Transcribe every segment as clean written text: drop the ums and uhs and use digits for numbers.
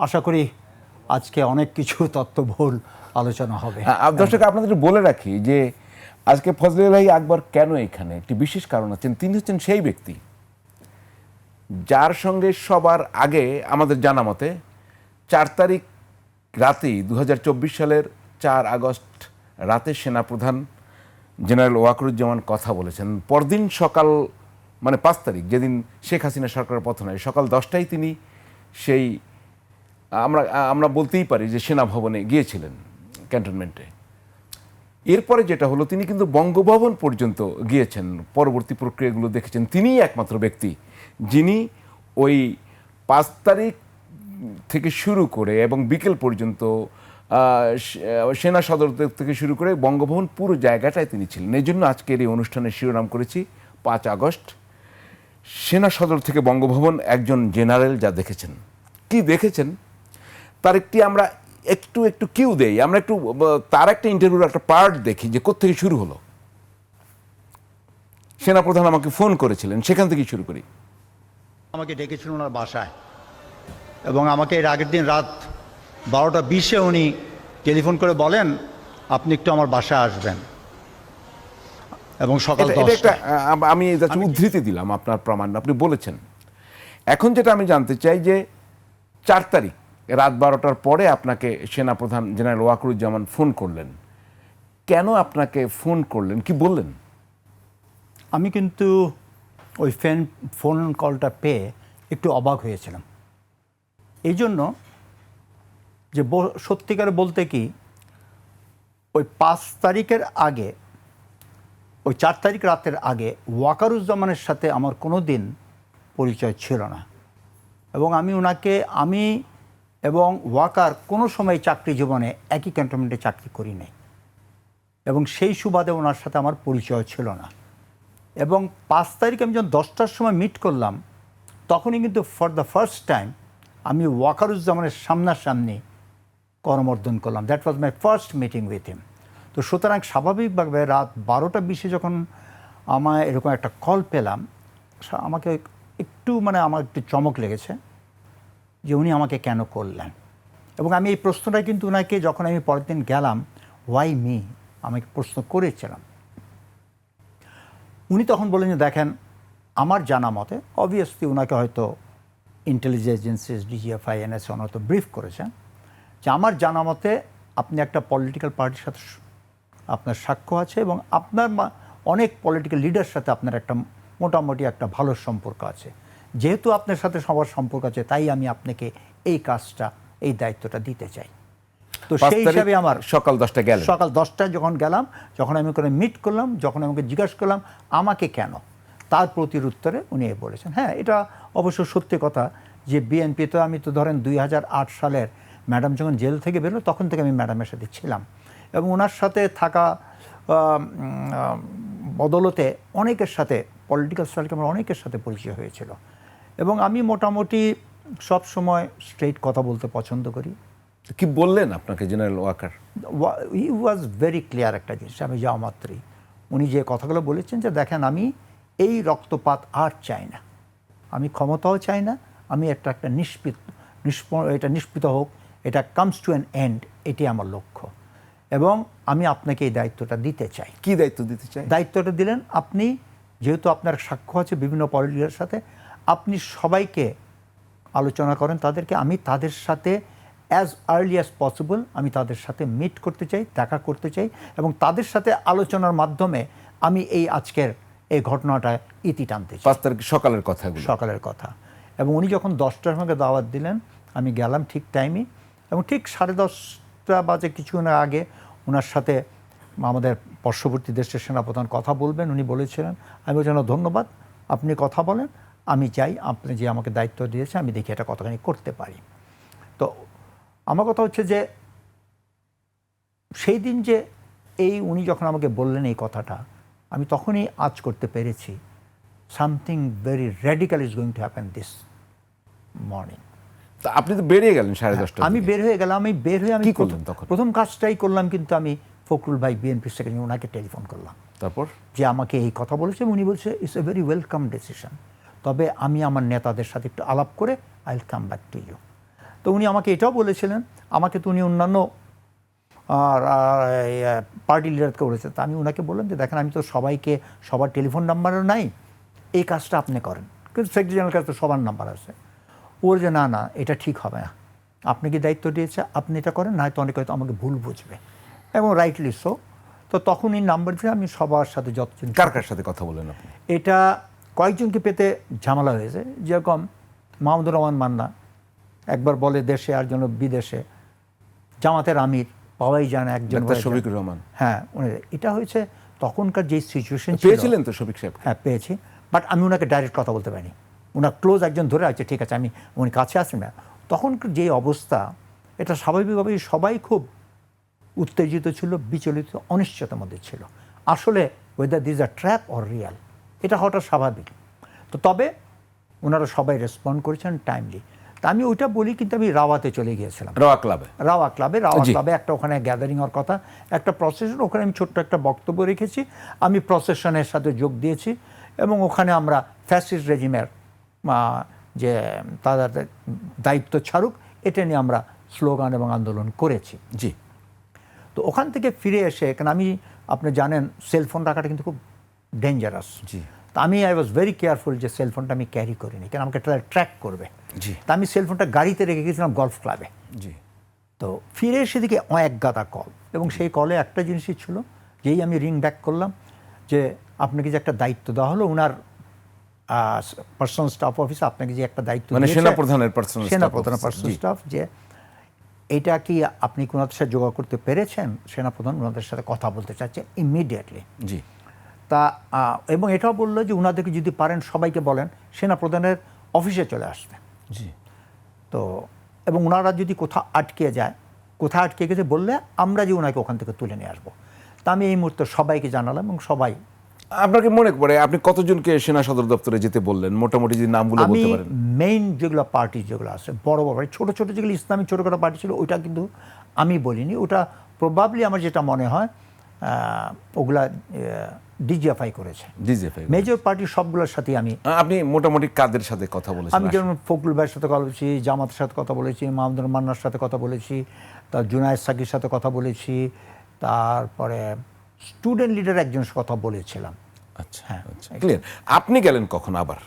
আশা করি আজকে অনেক কিছু তথ্যবহুল আলোচনা হবে। দর্শক আপনাদের বলে রাখি যে আজকে ফজলে ভাই আকবর কেন এখানে, একটি বিশেষ কারণ আছেন। তিনি হচ্ছেন সেই ব্যক্তি যার সঙ্গে সবার আগে আমাদের জানা মতে 4 তারিখ রাতেই 2024 সালের 4 আগস্ট রাতে সেনাপ্রধান জেনারেল ওয়াকারুজ্জামান কথা বলেছেন। পরদিন সকাল মানে 5 তারিখ, যেদিন শেখ হাসিনা সরকারের পতন হয়, সকাল 10টায় তিনি সেই আমরা বলতেই পারি যে সেনা ভবনে গিয়েছিলেন, ক্যান্টনমেন্টে। এরপরে যেটা হলো, তিনি কিন্তু বঙ্গভবন পর্যন্ত গিয়েছেন, পরবর্তী প্রক্রিয়াগুলো দেখেছেন। তিনিই একমাত্র ব্যক্তি যিনি ওই 5 তারিখ থেকে শুরু করে এবং বিকেল পর্যন্ত সেনা সদর থেকে শুরু করে বঙ্গভবন পুরো জায়গাটায় তিনি ছিলেন। এই জন্য আজকের এই অনুষ্ঠানের শিরোনাম করেছি 5 আগস্ট সেনা সদর থেকে বঙ্গভবন একজন জেনারেল যা দেখেছেন। কি দেখেছেন তার একটি আমরা একটু কিউ দেই, আমরা একটু তার একটা ইন্টারভিউর একটা পার্ট দেখি যে কোত্থেকে শুরু হলো। সেনাপ্রধান আমাকে ফোন করেছিলেন, সেখান থেকেই শুরু করি। আমাকে ডেকেছিল ওনার বাসায়, এবং আমাকে এর আগের দিন রাত 12টা 20-এ উনি টেলিফোন করে বলেন আপনি একটু আমার বাসায় আসবেন, এবং সকাল 10টা। আমি উদ্ধৃতি দিলাম, আপনার প্রমাণ আপনি বলেছেন। এখন যেটা আমি জানতে চাই যে 4 তারিখ রাত 12টার পরে আপনাকে সেনাপ্রধান জেনারেল ওয়াকারুজ্জামান ফোন করলেন। কেন আপনাকে ফোন করলেন, কি বললেন? আমি কিন্তু ওই ফোন কলটা পেয়ে একটু অবাক হয়েছিলাম, এই জন্য যে সত্যিকার বলতে কি ওই 5 তারিখের আগে, ওই 4 তারিখ রাতের আগে ওয়াকারুজ্জামানের সাথে আমার কোনো দিন পরিচয় ছিল না, এবং আমি ওনাকে এবং ওয়াকার কোনো সময় চাকরি জীবনে একই ক্যান্টনমেন্টে চাকরি করি নাই, এবং সেই সুবাদে ওনার সাথে আমার পরিচয় ছিল না। এবং 5 তারিখ আমি যখন 10টার সময় মিট করলাম, তখনই কিন্তু ফর দ্য ফার্স্ট টাইম আমি ওয়াকারুজ্জামানের সামনাসামনি করমর্দন করলাম। That was my first meeting with him. তো সুতরাং স্বাভাবিকভাবে রাত 12টা 20-এ যখন আমার এরকম একটা কল পেলাম, আমাকে আমার একটু চমক লেগেছে যে উনি আমাকে কেন করলেন। এবং আমি এই প্রশ্নটাই কিন্তু ওনাকে, যখন আমি পরের দিন গেলাম, ওয়াই মি, আমাকে প্রশ্ন করেছিলাম। উনি তখন বললেন যে দেখেন, আমার জানা মতে, অবভিয়াসলি ওনাকে হয়তো ইন্টেলিজেন্স এজেন্সিস, ডিজিএফআই, এনএসএ হয়তো ব্রিফ করেছেন, যে আমার জানা মতে আপনি একটা পলিটিক্যাল পার্টির সাথে আপনার সাক্ষ্য আছে, এবং আপনার অনেক পলিটিক্যাল লিডার সাথে আপনার একটা মোটামুটি একটা ভালো সম্পর্ক আছে। যেহেতু আপনার সাথে সবার সম্পর্ক আছে, তাই আমি আপনাকে এই কাজটা, এই দায়িত্বটা দিতে চাই। তো সেই হিসাবে আমার সকাল 10টায় যখন গেলাম, যখন আমি ওখানে মিট করলাম, যখন আমাকে জিজ্ঞাসা করলাম আমাকে কেন, তার প্রতির উত্তরে উনি বলেছেন, হ্যাঁ এটা অবশ্য সত্যি কথা যে বিএনপিতে আমি তো ধরেন 2008 সালের ম্যাডাম যখন জেল থেকে বেরোলো, তখন থেকে আমি ম্যাডামের সাথে ছিলাম, এবং ওনার সাথে থাকা বদলতে অনেকের সাথে, পলিটিক্যাল সার্কেল আমার অনেকের সাথে পরিচয় হয়েছিল। এবং আমি মোটামুটি সব সময় স্ট্রেইট কথা বলতে পছন্দ করি। কি বললেন আপনাকে general Waker? He was very clear একটা জিনিস, আমি যাওয়া মাত্রই উনি যে কথাগুলো বলেছেন যে দেখেন, আমি এই রক্তপাত আর চাই না, আমি ক্ষমতাও চাই না, আমি একটা এটা নিষ্পৃত হোক, এটা কামস টু অ্যান এন্ড, এটি আমার লক্ষ্য, এবং আমি আপনাকে এই দায়িত্বটা দিতে চাই। কি দায়িত্ব দিতে চাই? দায়িত্বটা দিলেন, আপনি যেহেতু আপনার সাক্ষ্য আছে বিভিন্ন পলিটিক্যালের সাথে, আপনি সবাইকে আলোচনা করেন তাদেরকে, আমি তাদের সাথে অ্যাজ আর্লি অ্যাজ পসিবল আমি তাদের সাথে মিট করতে চাই, দেখা করতে চাই, এবং তাদের সাথে আলোচনার মাধ্যমে আমি এই আজকের এই ঘটনাটা ইতি টানতে চাই। 5 তারিখ সকালের কথা। এবং উনি যখন 10টার আমাকে দাওয়াত দিলেন, আমি গেলাম ঠিক টাইমে, এবং ঠিক 10:30 বাজে কিছুক্ষণ আগে ওনার সাথে আমাদের পার্শ্ববর্তী দেশের সেনাপ্রধান কথা বলবেন, উনি বলেছিলেন। আমি বলছিলাম ধন্যবাদ, আপনি কথা বলেন, আমি চাই আপনি যে আমাকে দায়িত্ব দিয়েছে, আমি দেখি এটা কতখানি করতে পারি। তো আমার কথা হচ্ছে যে সেই দিন যে উনি যখন আমাকে বললেন এই কথাটা, আমি তখনই আজ করতে পেরেছি something very radical is going to happen this morning. তা আপনি তো বেরিয়ে গেলেন 10:30। আমি বের হয়ে গেলাম। আমি কি করলেন তখন? প্রথম কাজটাই করলাম, কিন্তু আমি ফখরুল ভাই বিএনপি সেক্রেটারি, ওনাকে টেলিফোন করলাম। তারপর যে আমাকে এই কথা বলেছে, উনি বলছে it's a very welcome decision, তবে আমি আমার নেতাদের সাথে একটু আলাপ করে I will come back to you. তো উনি আমাকে এটাও বলেছিলেন, আমাকে তো উনি অন্যান্য পার্টি লিডারকে বলেছেন। তা আমি ওনাকে বললাম যে দেখেন, আমি তো সবাইকে সবার টেলিফোন নাম্বারও নাই, এই কাজটা আপনি করেন, কিন্তু সেক্রেটারি জেনারেল কাছে তো সবার নাম্বার আছে। ওর যে না না এটা ঠিক হবে না, আপনি কি দায়িত্ব দিয়েছে, আপনি এটা করেন, না হয়তো অনেকে হয়তো আমাকে ভুল বুঝবে, এবং রাইটলি সো। তো তখন এই নাম্বার দিয়ে আমি সবার সাথে যতজন, কার কার সাথে কথা বলেন আপনি? এটা কয়েকজনকে পেতে ঝামেলা হয়েছে। যেরকম মাহমুদুর রহমান মান্না একবার বলে দেশে, আর জন্য বিদেশে, জামাতের আমির পাওয়াই যায় না, একজন ডাক্তার শফিকুর রহমান। হ্যাঁ, এটা হয়েছে তখনকার যে সিচুয়েশন ছিল। পেয়েছিলেন তো শফিক সাহেব? হ্যাঁ পেয়েছি, বাট আমি ওনাকে ডাইরেক্ট কথা বলতে পারিনি। ওনার ক্লোজ একজন ধরে আছে, ঠিক আছে আমি উনি কাছে আসেন না। তখনকার যে অবস্থা, এটা স্বাভাবিকভাবেই সবাই খুব উত্তেজিত ছিল, বিচলিত, অনিশ্চয়তার মধ্যে ছিল। আসলে weather this a trap or Real, এটা হওয়াটা স্বাভাবিক। তো তবে ওনারা সবাই রেসপন্ড করেছেন টাইমলি। তা আমি ওইটা বলি, কিন্তু আমি রাওয়াতে চলে গিয়েছিলাম, রাওয়া ক্লাবে। রাওয়া ক্লাবে একটা ওখানে গ্যাদারিং হওয়ার কথা, একটা প্রসেশন, ওখানে আমি ছোট্ট একটা বক্তব্য রেখেছি। আমি প্রসেশনের সাথে যোগ দিয়েছি, এবং ওখানে আমরা ফ্যাসিস্ট রেজিমের যে তাদের দায়িত্ব ছাড়ুক, এটা নিয়ে আমরা স্লোগান এবং আন্দোলন করেছি। জি। তো ওখান থেকে ফিরে এসে, কারণ আমি, আপনি জানেন সেলফোন রাখাটা কিন্তু খুব ডেঞ্জারাস। জি। তা আমি আই ওয়াজ ভেরি কেয়ারফুল যে সেলফোনটা আমি ক্যারি করিনি, কারণ আমাকে ট্র্যাক করবে। জি। তা আমি সেলফোনটা গাড়িতে রেখে গেছিলাম গলফ ক্লাবে। জি। তো ফিরে এসে দিকে এক গাদা কল, এবং সেই কলে একটা জিনিসই ছিল, যেই আমি রিং ব্যাক করলাম যে আপনাকে যে একটা দায়িত্ব দেওয়া হলো, ওনার পার্সোনাল স্টাফ অফিসে আপনাকে যে একটা দায়িত্ব, মানে সেনাপ্রধানের পার্সোনাল স্টাফ, যে এটা কি আপনি কোনাদের সাথে যোগাযোগ করতে পেরেছেন? সেনাপ্রধান ওনাদের সাথে কথা বলতে চাচ্ছে ইমিডিয়েটলি। জি। তা এবং এটাও বললো যে ওনাদেরকে যদি পারেন সবাইকে বলেন সেনাপ্রধানের অফিসে চলে আসবে। জি। তো এবং ওনারা যদি কোথাও আটকে যায়, কোথায় আটকে গেছে বললে আমরা যে ওনাকে ওখান থেকে তুলে নিয়ে আসবো। তা আমি এই মুহূর্তে সবাইকে জানালাম, এবং সবাই। আপনাকে মনে পড়ে আপনি কতজনকে সেনা সদর দপ্তরে যেতে বললেন, মোটামুটি যদি নামগুলো আমি বলতে পারেন? মেইন যেগুলো পার্টি যেগুলো আছে, বড় বড় ছোট ছোট যেগুলো ইসলামী ছোটখাটো পার্টি ছিল, ওইটা কিন্তু আমি বলিনি। ওটা প্রবাবলি আমার যেটা মনে হয় ওগুলা ডিজিএফআই করেছে। ডিজিএফআই। মেজর পার্টি সবগুলোর সাথে আমি। আপনি মোটামুটি কাদের সাথে কথা বলেছেন? আমি যেমন ফখরুল ভাইয়ের সাথে কথা বলেছি, জামাতের সাথে কথা বলেছি, মাহমুদুর মান্নার সাথে কথা বলেছি, তার জুনায়েদ সাকির সাথে কথা বলেছি, তারপরে স্টুডেন্ট লিডার একজনের সাথে কথা বলেছিলাম। আচ্ছা, আচ্ছা, ক্লিয়ার। আপনি গেলেন কখন আবার?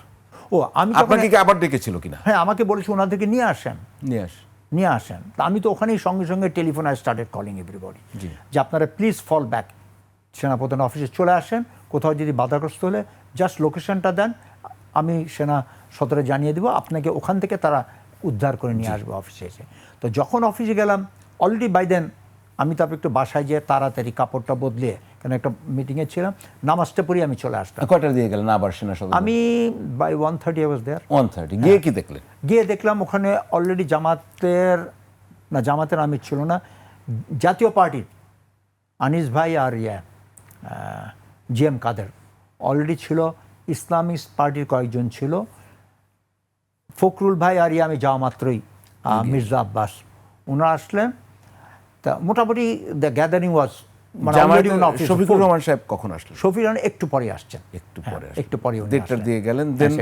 আমি আপনাকে কি আবার ডেকেছিল কিনা? হ্যাঁ, আমাকে বলেছি ওনাদেরকে নিয়ে আসেন। নিয়ে আসেন। তা আমি তো ওখানেই সঙ্গে সঙ্গে telephone I started calling everybody, যে আপনারা প্লিজ ফল ব্যাক, সেনাপ্রধান অফিসে চলে আসেন, কোথাও যদি বাধাগ্রস্ত হলে জাস্ট লোকেশনটা দেন, আমি সেনা সদরে জানিয়ে দেবো, আপনাকে ওখান থেকে তারা উদ্ধার করে নিয়ে আসবে অফিসে এসে। তো যখন অফিসে গেলাম, অলরেডি বাই দেন আমি তারপর একটু বাসায় যেয়ে তাড়াতাড়ি কাপড়টা বদলে, কেন একটা মিটিংয়ে ছিলাম, নামাজটা পড়ি আমি চলে আসতাম। কয়টা দিয়ে গেলেন আবার সেনা সদর? আমি বাই 1:30 আই ওয়াজ দেয়ার। 1:30 গিয়ে কি দেখলেন? গিয়ে দেখলাম ওখানে অলরেডি জামাতের আমির ছিল না, জাতীয় পার্টির আনিস ভাই আর জিএম কাদের অলরেডি ছিল, ইসলামিক পার্টির কয়েকজন ছিল, ফখরুল ভাই আর আমি যাওয়া মাত্রই মির্জা আব্বাস ওনারা আসলেন। তা মোটামুটি দ্য গ্যাদারিং ওয়াজ, শফিকুর রহমান সাহেব কখন আসলেন? শফিকুর রহমান একটু পরে আসছেন, একটু পরে দেড়টার দিয়ে গেলেন। দেন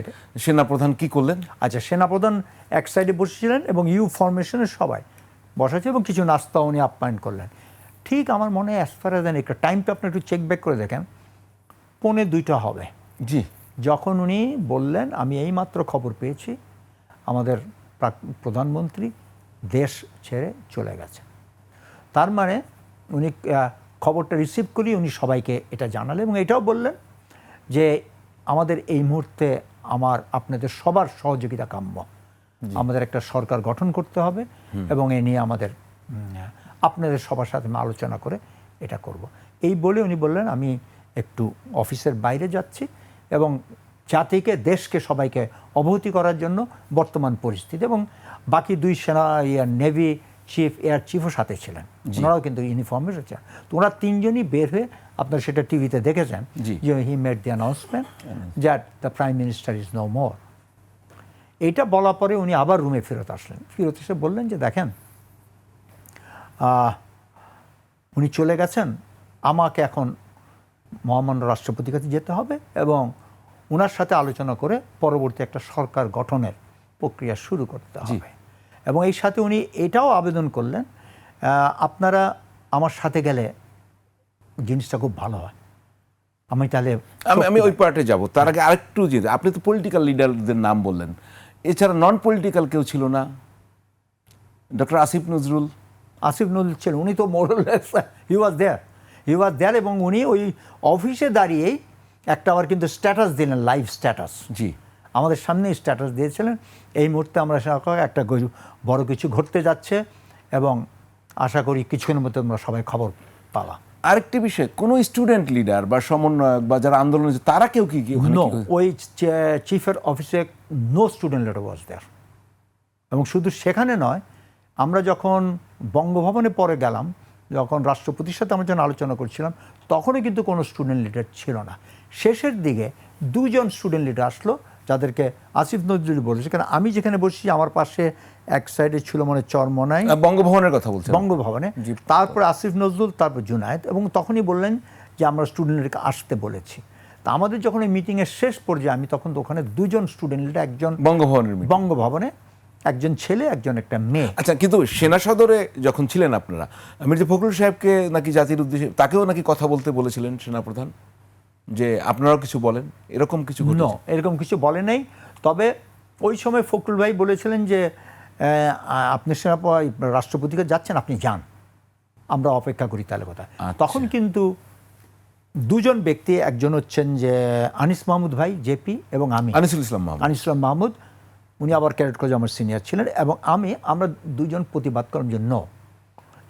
সেনাপ্রধান কি করলেন? আচ্ছা, সেনাপ্রধান এক সাইডে বসেছিলেন এবং ইউ ফরমেশনের সবাই বসাচ্ছে, এবং কিছু নাস্তা উনি আপ্যায়ন করলেন। ঠিক আমার মনে হয় অ্যাজ ফার অ্যাজ একটা টাইমটা আপনি একটু চেক ব্যাক করে দেখেন, 1:45 হবে। জি। যখন উনি বললেন আমি এইমাত্র খবর পেয়েছি আমাদের প্রধানমন্ত্রী দেশ ছেড়ে চলে গেছে, তার মানে উনি খবরটা রিসিভ করি উনি সবাইকে এটা জানালেন, এবং এটাও বললেন যে আমাদের এই মুহূর্তে আপনাদের সবার সহযোগিতা কাম্য, আমাদের একটা সরকার গঠন করতে হবে, এবং এ নিয়ে আমাদের আপনাদের সবার সাথে আলোচনা করে এটা করব। এই বলে উনি বললেন আমি একটু অফিসের বাইরে যাচ্ছি, এবং জাতিকে, দেশকে, সবাইকে অবহিত করার জন্য বর্তমান পরিস্থিতি, এবং বাকি দুই সেনা নেভি চিফ, এয়ার চিফও সাথে ছিলেন, ওনারাও কিন্তু ইউনিফর্মে রয়েছেন। তো ওনারা তিনজনই বের হয়ে, আপনারা সেটা টিভিতে দেখেছেন, যে he made the announcement that the prime minister is no more. এইটা বলার পরে উনি আবার রুমে ফেরত আসলেন, ফেরত এসে বললেন যে দেখেন উনি চলে গেছেন, আমাকে এখন মহামান্য রাষ্ট্রপতির কাছে যেতে হবে, এবং ওনার সাথে আলোচনা করে পরবর্তী একটা সরকার গঠনের প্রক্রিয়া শুরু করতে হবে, এবং এই সাথে উনি এটাও আবেদন করলেন, আপনারা আমার সাথে গেলে জিনিসটা খুব ভালো হয়। আমি তাহলে আমি ওই পার্টে যাব, তার আগে আরেকটু যে আপনি তো পলিটিক্যাল লিডারদের নাম বললেন, এছাড়া নন পলিটিক্যাল কেউ ছিল না? ডক্টর আসিফ নজরুল ছিলেন, উনি তো মোরলেস হি ওয়াজ দেয়ার এবং উনি ওই অফিসে দাঁড়িয়েই একটা আবার কিন্তু স্ট্যাটাস দিলেন, লাইভ স্ট্যাটাস। জি, আমাদের সামনেই স্ট্যাটাস দিয়েছিলেন, এই মুহূর্তে আমরা একটা বড় কিছু ঘটতে যাচ্ছে এবং আশা করি কিছুক্ষণের মধ্যে আমরা সবাই খবর পাবা। আরেকটি বিষয়, কোন স্টুডেন্ট লিডার বা সমন্বয়ক বা যারা আন্দোলন, তারা কেউ কি ওখানে নো, কি করে? ওই চিফের অফিসে নো স্টুডেন্ট লিডার ওয়াজ দেয়ার। এবং শুধু সেখানে নয়, আমরা যখন বঙ্গভবনে পরে গেলাম, যখন রাষ্ট্রপতির সাথে আমরা যখন আলোচনা করছিলাম, তখনও কিন্তু কোনো স্টুডেন্ট লিডার ছিল না। শেষের দিকে 2 জন স্টুডেন্ট লিডার আসলো, যাদেরকে আসিফ নজরুল বলেছে। কারণ আমি যেখানে বসছি আমার পাশে এক সাইডে ছিল মানে চরমনাই, বঙ্গভবনের কথা বলছেন? বঙ্গভবনে, তারপর আসিফ নজরুল, তারপর জুনায়েদ, এবং তখনই বললেন যে আমরা স্টুডেন্টদেরকে আসতে বলেছি। তা আমাদের যখন এই মিটিংয়ের শেষ পর্যায়ে আমি তখন তো ওখানে 2 জন স্টুডেন্ট লিডার, একজন বঙ্গভবনে, একজন ছেলে, একজন একটা মেয়ে। আচ্ছা, কিন্তু সেনা সদরে যখন ছিলেন আপনারা, মির্জা ফখরুল সাহেবকে নাকি জাতির উদ্দেশ্যে তাকেও নাকি কথা বলতে বলেছিলেন সেনাপ্রধান, যে আপনারাও কিছু বলেন, এরকম কিছু নো, এরকম কিছু বলে নাই। তবে ওই সময় ফখরুল ভাই বলেছিলেন যে আপনি রাষ্ট্রপতিকে যাচ্ছেন, আপনি যান, আমরা অপেক্ষা করি তাহলে কথা। তখন কিন্তু 2 জন ব্যক্তি, একজন হচ্ছেন যে আনিস মাহমুদ ভাই জেপি, এবং আমি আনিসুল ইসলাম মাহমুদ, উনি আবার ক্যাডেট কলেজে আমার সিনিয়র ছিলেন, এবং আমরা 2 জন প্রতিবাদ করলাম যে নো,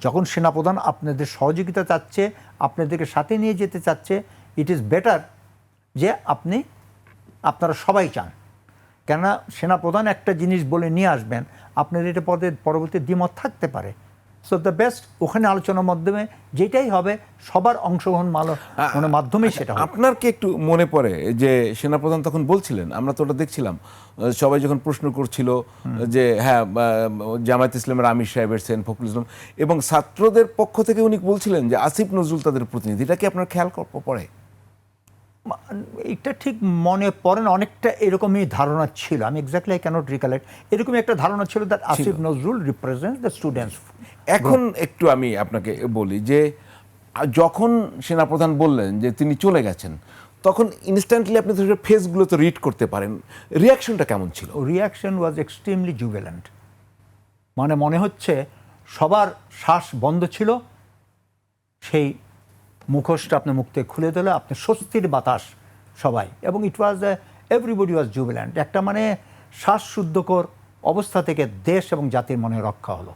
যখন সেনাপ্রধান আপনাদের সহযোগিতা চাচ্ছে, আপনাদেরকে সাথে নিয়ে যেতে চাচ্ছে, ইট ইজ বেটার যে আপনারা সবাই চান। কেননা সেনাপ্রধান একটা জিনিস বলে নিয়ে আসবেন, আপনাদের এটা পরবর্তী দ্বিমত থাকতে পারে। সো দ্য বেস্ট, ওখানে আলোচনার মাধ্যমে যেটাই হবে সবার অংশগ্রহণ মাধ্যমেই সেটা হবে। আপনার কি একটু মনে পড়ে যে সেনাপ্রধান তখন বলছিলেন, আমরা তো ওটা দেখছিলাম, সবাই যখন প্রশ্ন করছিল যে হ্যাঁ জামায়াত ইসলামের আমির সাহেব এসেছেন, ফখরুল ইসলাম, এবং ছাত্রদের পক্ষ থেকে উনি বলছিলেন যে আসিফ নজরুল তাদের প্রতিনিধি, এটা কি আপনার খেয়াল পড়ে? এটা ঠিক মনে পড়ে না, অনেকটা এরকমই ধারণা ছিল, আমি এক্স্যাক্টলি আই ক্যানট রিকালেক্ট, এরকমই একটা ধারণা ছিল that Asif Nazrul represent the students. এখন একটু আমি আপনাকে বলি যে যখন সেনাপ্রধান বললেন যে তিনি চলে গেছেন, তখন ইনস্ট্যান্টলি আপনি ফেসগুলো তো রিড করতে পারেন, রিয়াকশনটা কেমন ছিল? রিয়াকশন ওয়াজ এক্সট্রিমলি জুবিল্যান্ট, মানে মনে হচ্ছে সবার শ্বাস বন্ধ ছিল, সেই মুখোশটা আপনার মুখ থেকে খুলে দিল, আপনার স্বস্তির বাতাস সবাই, এবং ইট ওয়াজ এভরিবডি ওয়াজ জুবিল্যান্ট, একটা মানে শ্বাসশুদ্ধকর অবস্থা থেকে দেশ এবং জাতির মনে রক্ষা হলো।